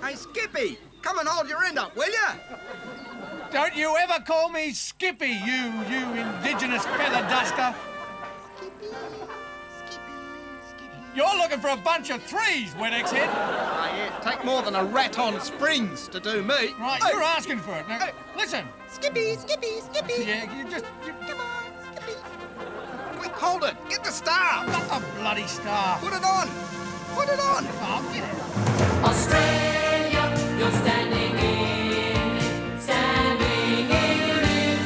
Hey, Skippy, come and hold your end up, will you? Don't you ever call me Skippy, you indigenous feather duster. You're looking for a bunch of threes, Wet-X head. Yeah, take more than a rat on springs to do me. Right, you're asking for it. Now, listen. Skippy, Skippy, Skippy. Yeah, you just... Come on, Skippy. Quick, hold it. Get the star. Not the bloody star. Put it on. Put it on. Oh, get it. Australia, you're standing in it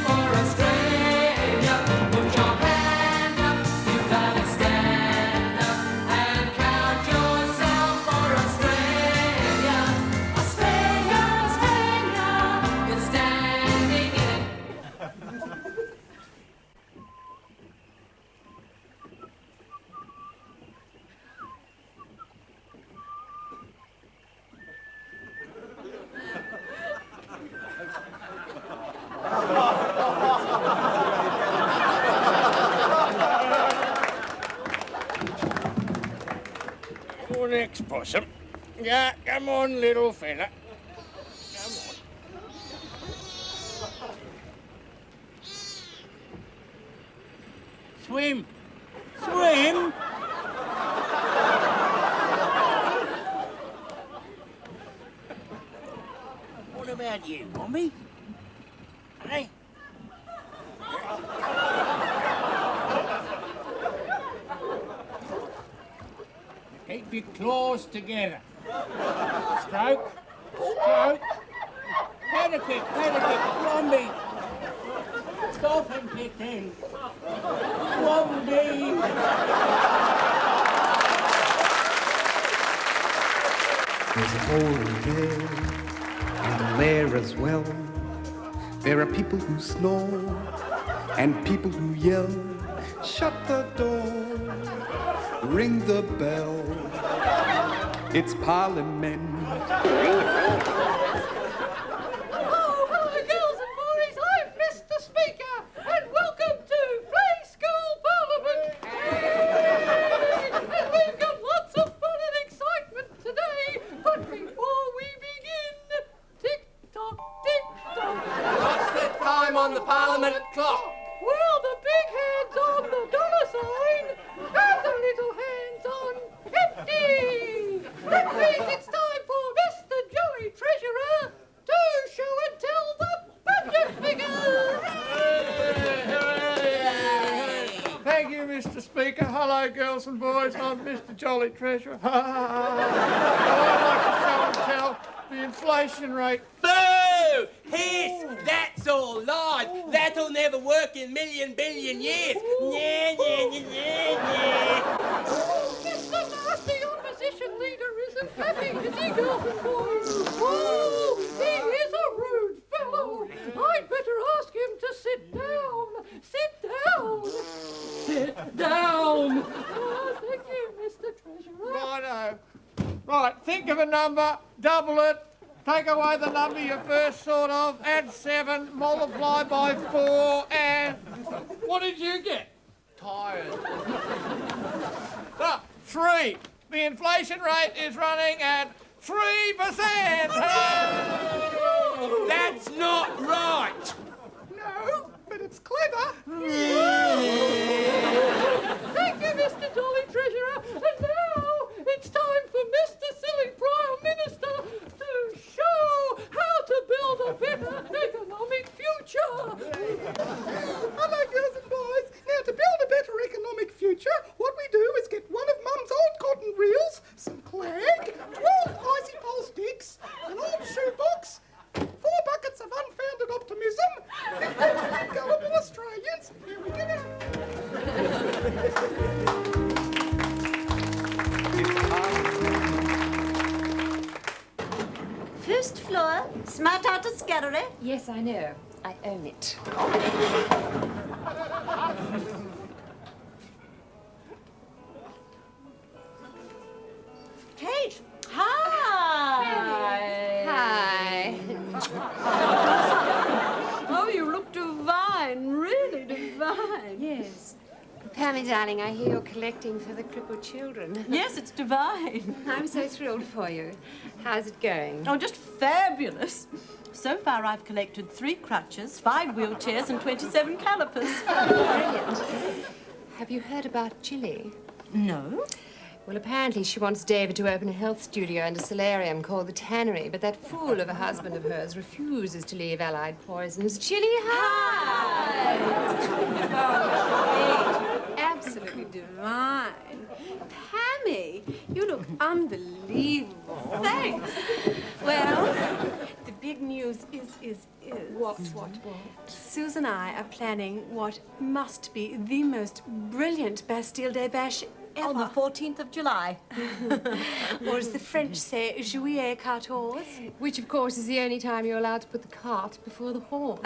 for Australia. Put your hand up, you gotta stand up and count yourself for Australia. Australia, Australia, you're standing in it. Your next possum. Yeah, come on, little fella. Come on. Swim. Swim? What about you, Mommy? Hey? Keep your claws together. Stroke. Stroke. Pedal kick, Blondie. Stop and kick in. Blondie. There's a hole in there, and a lair as well. There are people who snore, and people who yell. Shut the door, ring the bell. It's Parliament. Oh, hello, girls and boys. I'm Mr. Speaker, and welcome to Play School Parliament. And we've got lots of fun and excitement today. But before we begin, tick-tock, tick-tock. What's the time on the Parliament clock? Well, the big hand's on the dollar sign, and the little hand's on empty. That means it's time for Mr. Jolly Treasurer to show and tell the budget figures. Thank you, Mr. Speaker. Hello, girls and boys. I'm Mr. Jolly Treasurer. I'd like to show and tell the inflation rate. Boo! Hiss! That's all lies. That'll never work in million billion years. Yeah, yeah, yeah, yeah, yeah. Mr. Nasty Opposition Leader isn't happy, is he, girls and boys? Oh, he is a rude fellow. I'd better ask him to sit down. Sit down. Sit down. Oh, thank you, Mr. Treasurer. Righto. Right, think of a number, double it, take away the number you first thought of, add 7, multiply by 4, and what did you get? Tired. 3. The inflation rate is running at 3%. That's not right. No, but it's clever. Thank you, Mr. Jolly Treasurer. And now it's time for Mr. Silly Prime Minister to show how to build a better economic future. Hello, girls and boys. Now, to build a better economic future, what we do is get one of Mum's old cotton reels, some clag, 12 icy pole sticks, an old shoebox, 4 buckets of unfounded optimism, 15 gullible Australians. Here we go. First floor, Smart Artist Gallery. Yes, I know. I own it. Kate. Hi. Hi. Oh, you look divine, really divine. Yes. Pam me, darling, I hear you're collecting for the crippled children. Yes, it's divine. I'm so thrilled for you. How's it going? Oh, just fabulous. So far, I've collected 3 crutches, 5 wheelchairs, and 27 calipers. Brilliant. Have you heard about Chili? No. Well, apparently she wants David to open a health studio and a solarium called the Tannery, but that fool of a husband of hers refuses to leave Allied Poisons. Chili hides! Oh, absolutely divine. Pammy, you look unbelievable. Thanks. Well, the big news is... What? Susan and I are planning what must be the most brilliant Bastille Day bash ever. On the 14th of July. Or as the French say, Juillet 14. Which, of course, is the only time you're allowed to put the cart before the horse.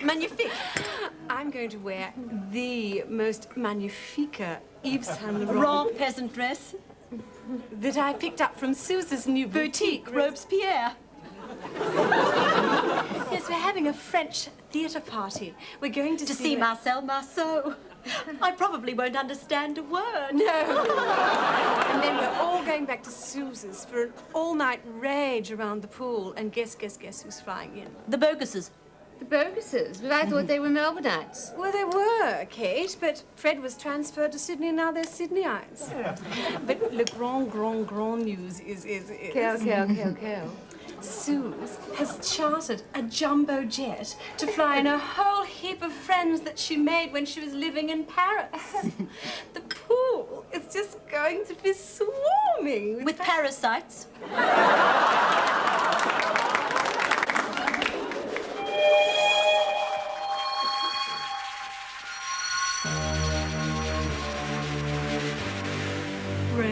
Magnifique. I'm going to wear the most magnifique Yves Saint Laurent Raw peasant dress. that I picked up from Susan's new Boutique, Robespierre. Yes, we're having a French theatre party. We're going to see Marcel Marceau. I probably won't understand a word. No. And then we're all going back to Susan's for an all-night rage around the pool. And guess who's flying in? The Boguses. The Boguses? But I thought they were Melbourneites. Well, they were, Kate, but Fred was transferred to Sydney and now they're Sydneyites. But le grand news is... Kill. Suze has chartered a jumbo jet to fly in a whole heap of friends that she made when she was living in Paris. The pool is just going to be swarming With parasites.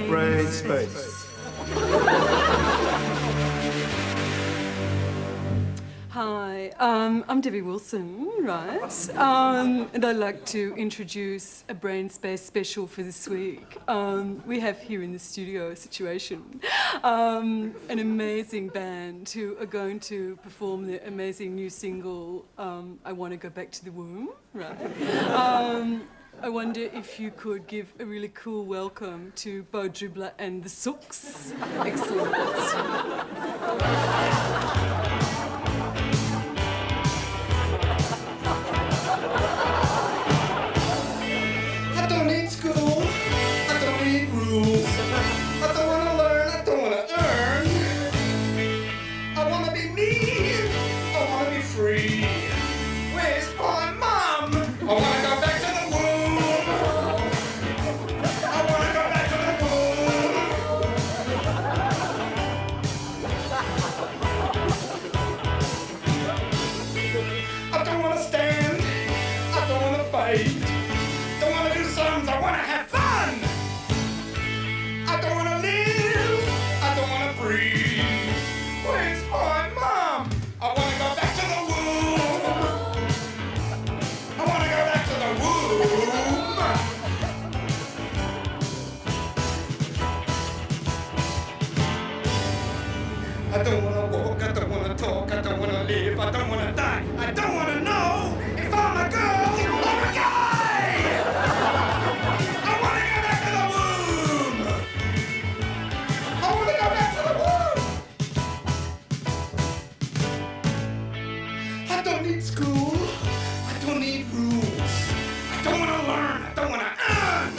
Brain space. Hi, I'm Debbie Wilson, right? And I'd like to introduce a Brain Space special for this week. We have here in the studio a situation. An amazing band who are going to perform their amazing new single, I Want to Go Back to the Womb, right? I wonder if you could give a really cool welcome to Beau Dribbler and the Sooks. Excellent. I don't need school. I don't need rules. I don't want to learn. I don't want to earn. I want to be me. I want to be free. Where's my mom? I want to go back to the womb. I want to go back to the womb. I don't want to stand. I don't want to fight. Don't want to do songs, I want to have fun. I don't want to live, I don't want to breathe. Where's my mom? I want to go back to the womb. I want to go back to the womb. I don't want to walk, I don't want to talk, I don't want to live, I don't want to die. I don't want to know if I'm a girl or a guy. I want to go back to the womb. I want to go back to the womb. I don't need school. I don't need rules. I don't want to learn. I don't want to earn.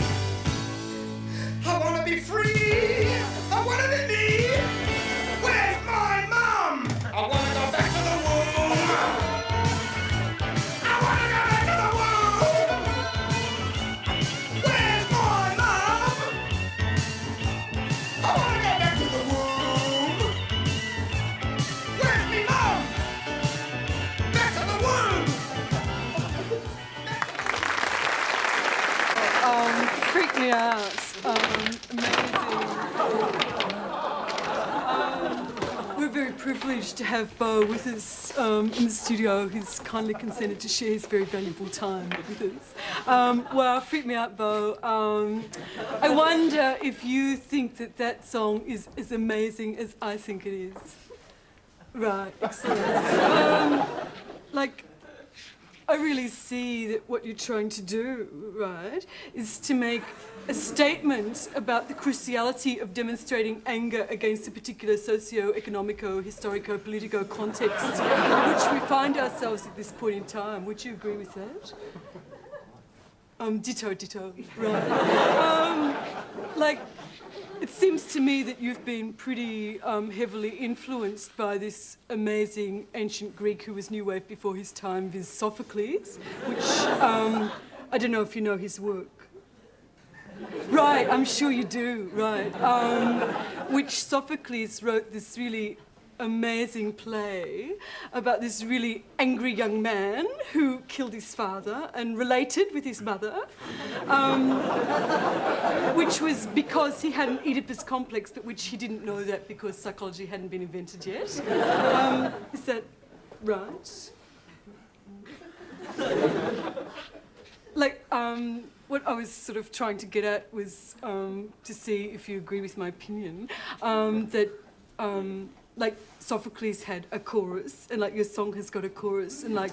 I want to be free. I want to be me. Where's my mom? I want to go back to the womb. I want to go back to the womb. Where's my mom? I want to go back to the womb. Where's me mom? Back to the womb. Freak me out. Amazing. We're very privileged to have Beau with us in the studio. He's kindly consented to share his very valuable time with us. Well, Freak Me Out, Beau. I wonder if you think that that song is as amazing as I think it is. Right, excellent. I really see that what you're trying to do, right, is to make a statement about the cruciality of demonstrating anger against a particular socio-economico, historico-politico context in which we find ourselves at this point in time. Would you agree with that? Ditto, right. Like, it seems to me that you've been pretty heavily influenced by this amazing ancient Greek who was New Wave before his time, viz. Sophocles, which, I don't know if you know his work. Right, I'm sure you do, right. Which Sophocles wrote this really amazing play about this really angry young man who killed his father and related with his mother, which was because he had an Oedipus complex, but which he didn't know that because psychology hadn't been invented yet. Is that right? Like, what I was sort of trying to get at was to see if you agree with my opinion, that like Sophocles had a chorus, and like your song has got a chorus, and like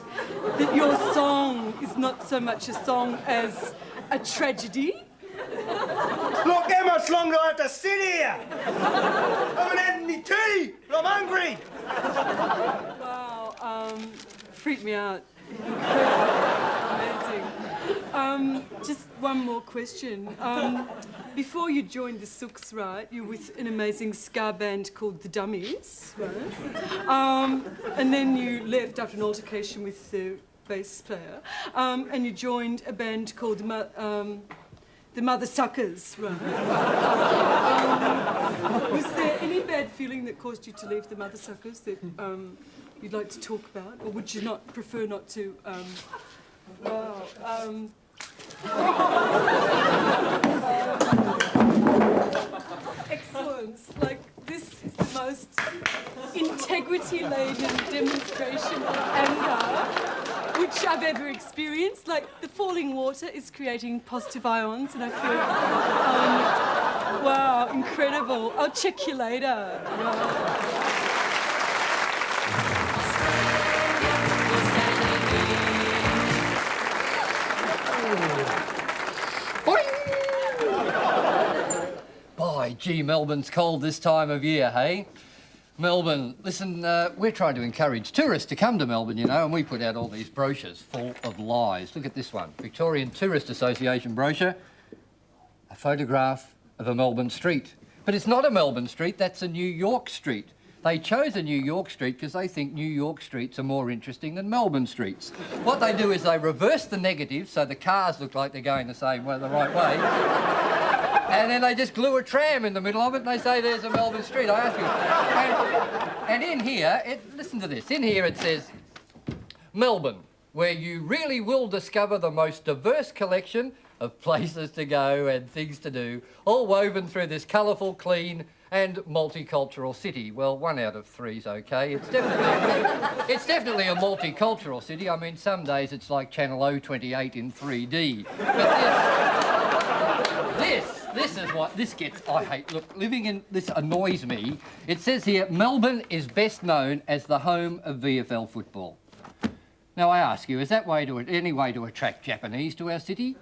that your song is not so much a song as a tragedy. Look, how much longer I have to sit here? I haven't had any tea, and I'm hungry. Wow, freaked me out. Amazing. Just one more question. Before you joined the Sooks, right, you were with an amazing ska band called The Dummies, right? And then you left after an altercation with the bass player, and you joined a band called the Mother Suckers, right? Was there any bad feeling that caused you to leave the Mother Suckers that you'd like to talk about, or would you not prefer not to? Excellence. Like, this is the most integrity-laden demonstration of anger which I've ever experienced. Like, the falling water is creating positive ions, and I feel, wow, incredible. I'll check you later. Wow. By gee, Melbourne's cold this time of year, hey? Melbourne, listen, we're trying to encourage tourists to come to Melbourne, you know, and we put out all these brochures full of lies. Look at this one, Victorian Tourist Association brochure, a photograph of a Melbourne street. But it's not a Melbourne street, that's a New York street. They chose a New York street because they think New York streets are more interesting than Melbourne streets. What they do is they reverse the negative so the cars look like they're going the same way, the right way. And then they just glue a tram in the middle of it and they say there's a Melbourne street. I ask you. And in here, listen to this. In here it says, Melbourne, where you really will discover the most diverse collection of places to go and things to do, all woven through this colourful, clean and multicultural city. Well, 1 out of 3's okay. It's definitely a multicultural city. I mean, some days it's like Channel 028 in 3D. But this is what this gets. I hate. Look, living in this annoys me. It says here, Melbourne is best known as the home of VFL football. Now, I ask you, is that any way to attract Japanese to our city?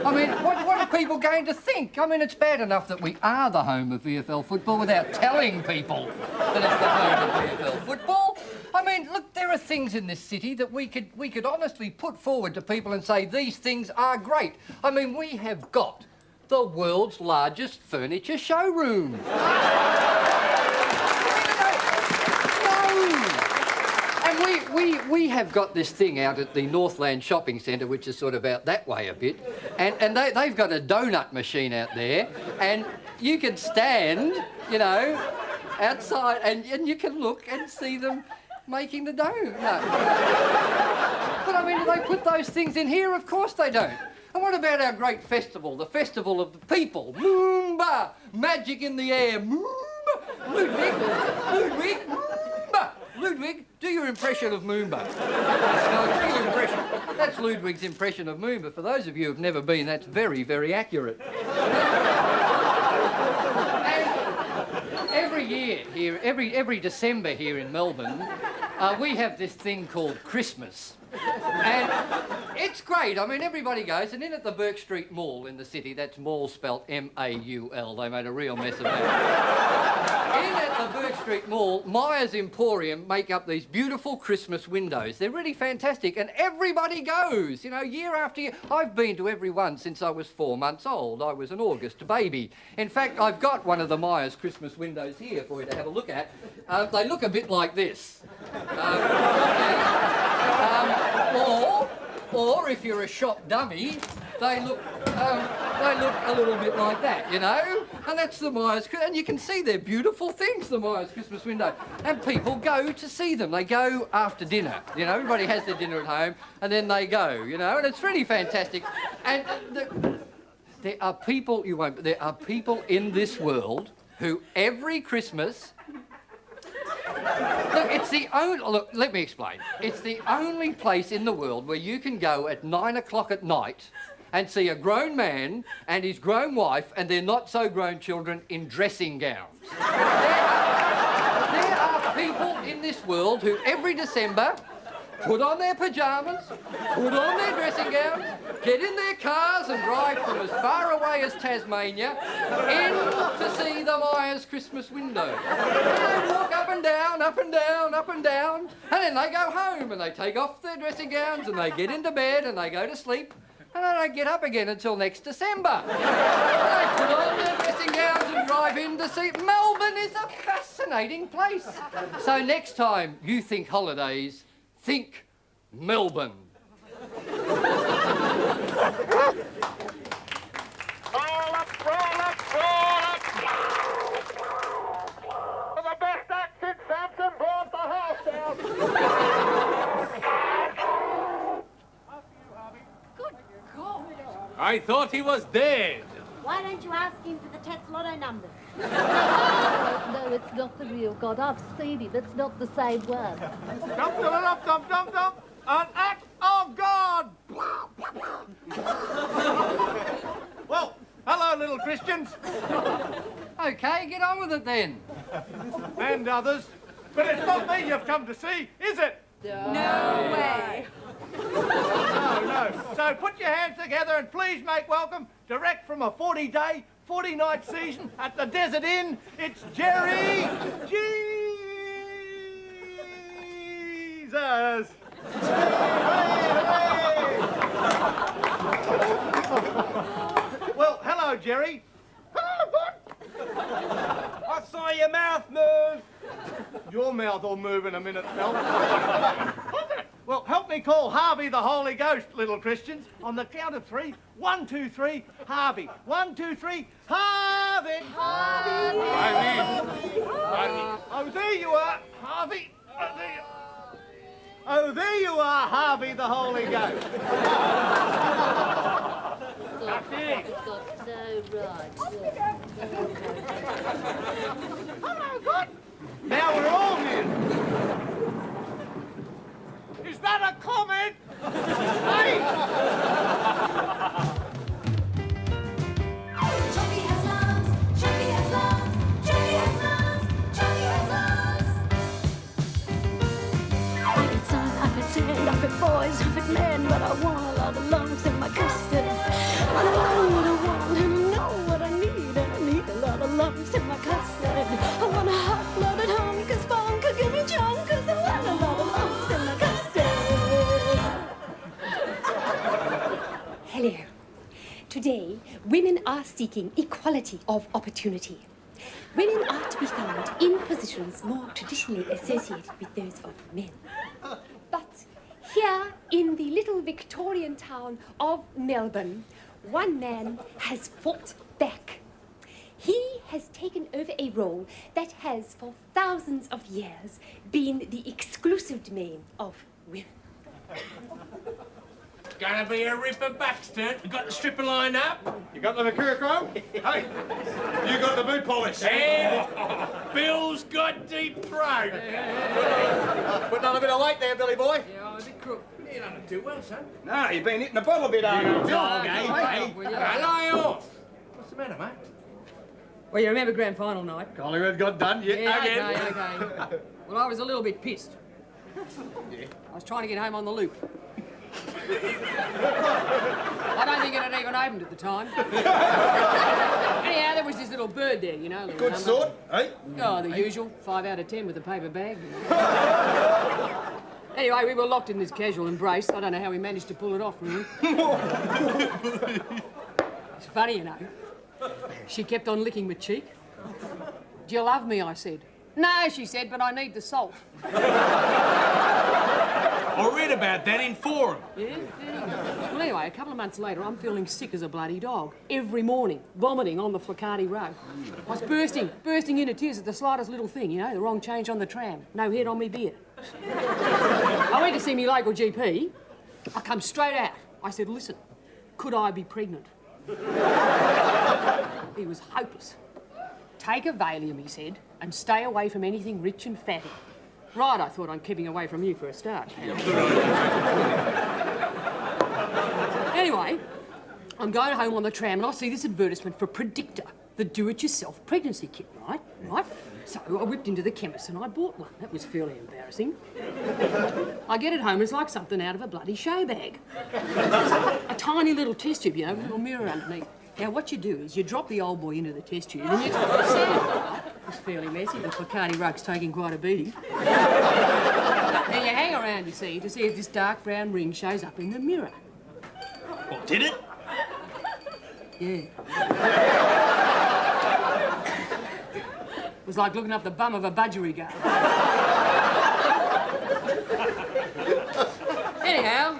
I mean, what are people going to think? I mean, it's bad enough that we are the home of VFL football without telling people that it's the home of VFL football. I mean, look, there are things in this city that we could honestly put forward to people and say, these things are great. I mean, we have got the world's largest furniture showroom. And we have got this thing out at the Northland Shopping Centre, which is sort of out that way a bit, and they've got a donut machine out there, and you can stand, you know, outside, and you can look and see them making the dough. No. But I mean, do they put those things in here? Of course they don't. And what about our great festival, the Festival of the People? Moomba! Magic in the air. Moomba! Ludwig, Moomba! Ludwig, do your impression of Moomba. No, do your impression. That's Ludwig's impression of Moomba. For those of you who've never been, that's very, very accurate. And every year here, every December here in Melbourne, we have this thing called Christmas. And it's great. I mean, everybody goes. And in at the Burke Street Mall in the city, that's mall spelt M-A-U-L. They made a real mess of that. In at the Burke Street Mall, Myers Emporium make up these beautiful Christmas windows. They're really fantastic, and everybody goes, you know, year after year. I've been to every one since I was 4 months old. I was an August baby. In fact, I've got one of the Myers Christmas windows here for you to have a look at. They look a bit like this. Or if you're a shop dummy, they look a little bit like that, you know? And that's the Myers, and you can see they're beautiful things, the Myers Christmas window. And people go to see them. They go after dinner, you know? Everybody has their dinner at home, and then they go, you know? And it's really fantastic. And there are people, there are people in this world who every Christmas... Look, it's the only... Look, let me explain. It's the only place in the world where you can go at 9 o'clock at night and see a grown man and his grown wife and their not-so-grown children in dressing gowns. There are people in this world who every December put on their pyjamas, put on their dressing gowns, get in their cars and drive from as far away as Tasmania in to see the Myers Christmas window. And they walk up and down, up and down, up and down, and then they go home and they take off their dressing gowns and they get into bed and they go to sleep and they don't get up again until next December. They put on their dressing gowns and drive in to see... Melbourne is a fascinating place. So next time you think holidays, think Melbourne. Roll up, roll up, roll up. For the best act since Samson brought the house down. Good God. I thought he was dead. Why don't you ask him for the Tats Lotto numbers? No, it's not the real God. I've seen him. It's not the same one. Dump, dump, dump, dump, dump. An act of God. Well, hello, little Christians. OK, get on with it then. And others. But it's not me you've come to see, is it? No way. No. So put your hands together and please make welcome, direct from a 40-day, 40-night season at the Desert Inn, it's Jerry Jesus. Well, hello, Jerry. Hello, bud. I saw your mouth move. Your mouth will move in a minute, Mel. Well, help me call Harvey the Holy Ghost, little Christians. On the count of 3. 1, 2, 3, Harvey. 1, 2, 3, Harvey. Harvey. Oh, there you are, Harvey. Oh, there you are, Harvey the Holy Ghost. It's got no right. Hello, God. Now we're all here. Is that a comment? Hey! Chucky has lungs, Chucky has lungs, Chucky has lungs, Chucky has lungs. I could sing, I could sing, I could boys, I could men, but I want a lot of lungs in my custard. I know what I want and I know what I need, and I need a lot of lungs in my custard. I want a hot-blooded hunker spunk, give me chunk, 'cause I want a lot of lungs in my custard. Hello. Today, women are seeking equality of opportunity. Women are to be found in positions more traditionally associated with those of men. But here in the little Victorian town of Melbourne, one man has fought back. He has taken over a role that has, for thousands of years, been the exclusive domain of women. Gonna be a ripper Baxter. You got the stripper lined up? You got the mercurochrome? Hey, you got the boot polish? And Bill's got deep throat. Putting on a bit of weight there, Billy boy. Yeah, I'm a bit crook. You don't do well, son. No, you've been hitting the bottle a bit hard. Dog, eh? Lie off. What's the matter, mate? Well, you remember grand final night? Collingwood got done yet again. Okay. Well, I was a little bit pissed. I was trying to get home on the loop. I don't think it had even opened at the time. Anyhow, there was this little bird there, you know. Good sort, eh? Oh, the usual. 5 out of 10 with a paper bag. You know. Anyway, we were locked in this casual embrace. I don't know how we managed to pull it off, really. It's funny, you know. She kept on licking my cheek. Do you love me? I said. No, she said, but I need the salt. I read about that in Forum. Yeah? Well, anyway, a couple of months later, I'm feeling sick as a bloody dog. Every morning, vomiting on the Flicati rug. I was bursting into tears at the slightest little thing, you know, the wrong change on the tram, no head on me beard. I went to see me local GP. I come straight out. I said, listen, could I be pregnant? He was hopeless. Take a Valium, he said, and stay away from anything rich and fatty. Right, I thought I'm keeping away from you for a start. Anyway, I'm going home on the tram and I see this advertisement for Predictor, the do-it-yourself pregnancy kit, right? So I whipped into the chemist and I bought one. That was fairly embarrassing. I get it home, it's like something out of a bloody show bag. A tiny little test tube, you know, with a little mirror underneath. Now, what you do is you drop the old boy into the test tube and you take the sample. It's fairly messy. The Flicati rug's taking quite a beating. Then you hang around, you see, to see if this dark brown ring shows up in the mirror. Well, did it? Yeah. It was like looking up the bum of a budgerigar. Anyhow,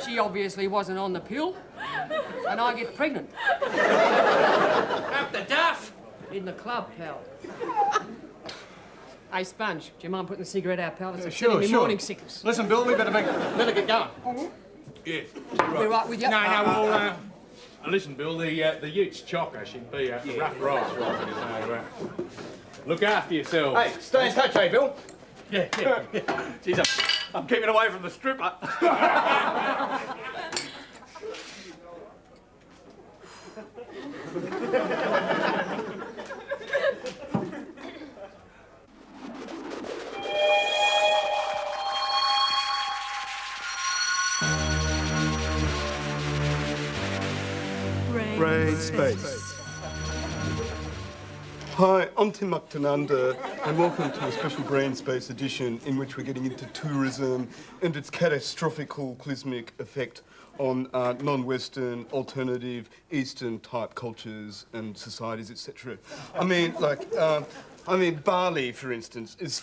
she obviously wasn't on the pill, and I get pregnant. Up the duff. In the club, pal. Hey, Sponge, do you mind putting the cigarette out, pal? It's Sure. morning sickness. Listen, Bill, we better get going. Yeah. We're right with you. No, well, listen, Bill, the Utes chocker should be a rough ride. So, look after yourself. Hey, stay in touch, eh, Bill? Yeah. Jeez, I'm keeping away from the stripper. Brain Space. Hi, I'm Tim Muktananda, and welcome to a special Brain Space edition in which we're getting into tourism and its catastrophical clismic effect on non-Western, alternative, Eastern-type cultures and societies, etc. I mean, Bali, for instance, is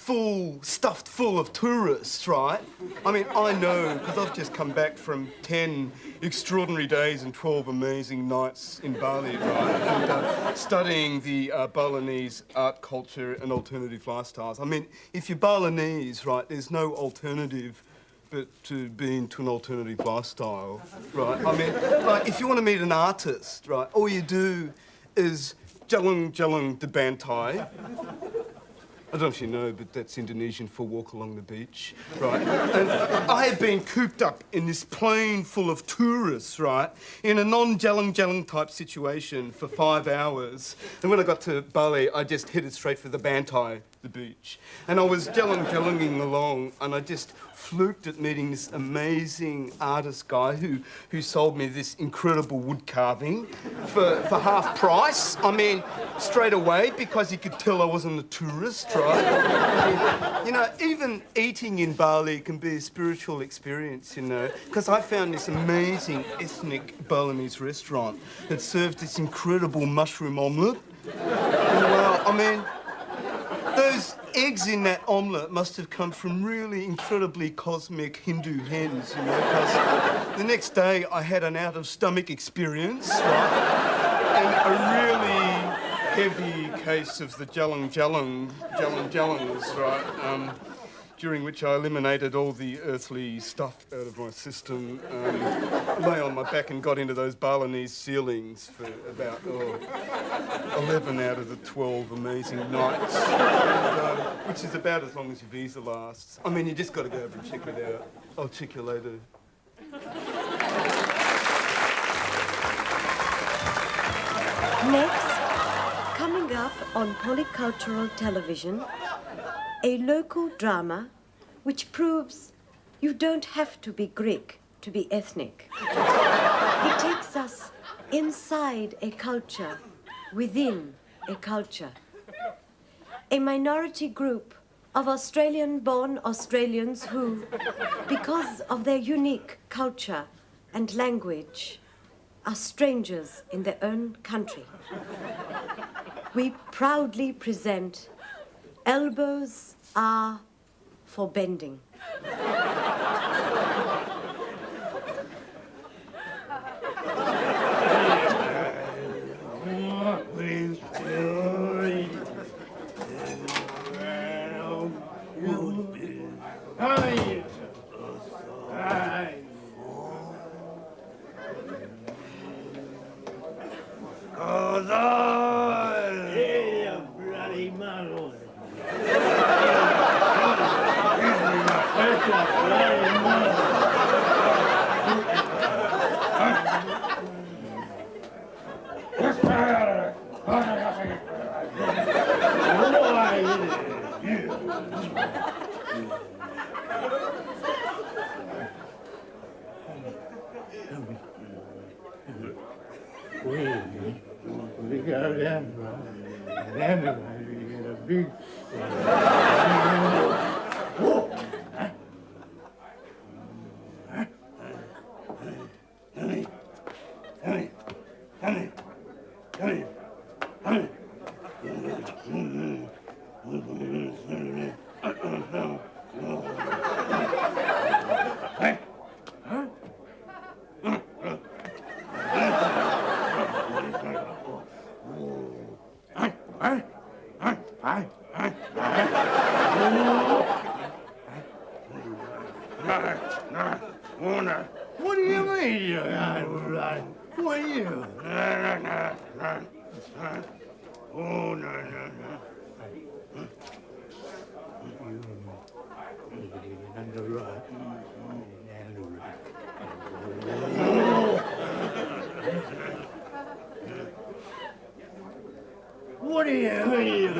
stuffed full of tourists, right? I mean, I know, because I've just come back from 10 extraordinary days and 12 amazing nights in Bali, right? And studying the Balinese art, culture and alternative lifestyles. I mean, if you're Balinese, right, there's no alternative but to be into an alternative lifestyle, right? I mean, like, if you want to meet an artist, right, all you do is jalan de bantai. I don't know if you know, but that's Indonesian for walk along the beach, right? And I have been cooped up in this plane full of tourists, right, in a non-jalan type situation for 5 hours. And when I got to Bali, I just headed straight for the Bantai, the beach. And I was jalanging along, and I just fluked at meeting this amazing artist guy who sold me this incredible wood carving for half price. I mean, straight away, because he could tell I wasn't a tourist, right? You know, even eating in Bali can be a spiritual experience, you know, because I found this amazing ethnic Balinese restaurant that served this incredible mushroom omelette. And, well, I mean, those eggs in that omelette must have come from really incredibly cosmic Hindu hens, you know, because the next day I had an out-of-stomach experience, right, and a really heavy case of the jalang's, right, during which I eliminated all the earthly stuff out of my system, lay on my back and got into those Balinese ceilings for about 11 out of the 12 amazing nights, which is about as long as your visa lasts. I mean, you just got to go over and check it out. I'll check you later. Next, coming up on Polycultural Television, a local drama which proves you don't have to be Greek to be ethnic. It takes us inside a culture, within a culture. A minority group of Australian-born Australians who, because of their unique culture and language, are strangers in their own country. We proudly present Elbows Are for Bending. We got them, and everybody get a big. What do you mean you got right? What are you? Oh, no, no, no. What do you mean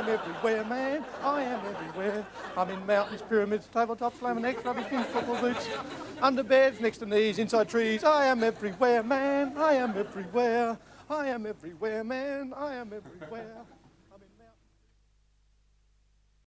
Everywhere, man. I am everywhere. I'm in mountains, pyramids, tabletops, laminates, rubbish bins, football boots, under beds, next to knees, inside trees. I am everywhere, man. I am everywhere. I am everywhere, man. I am everywhere.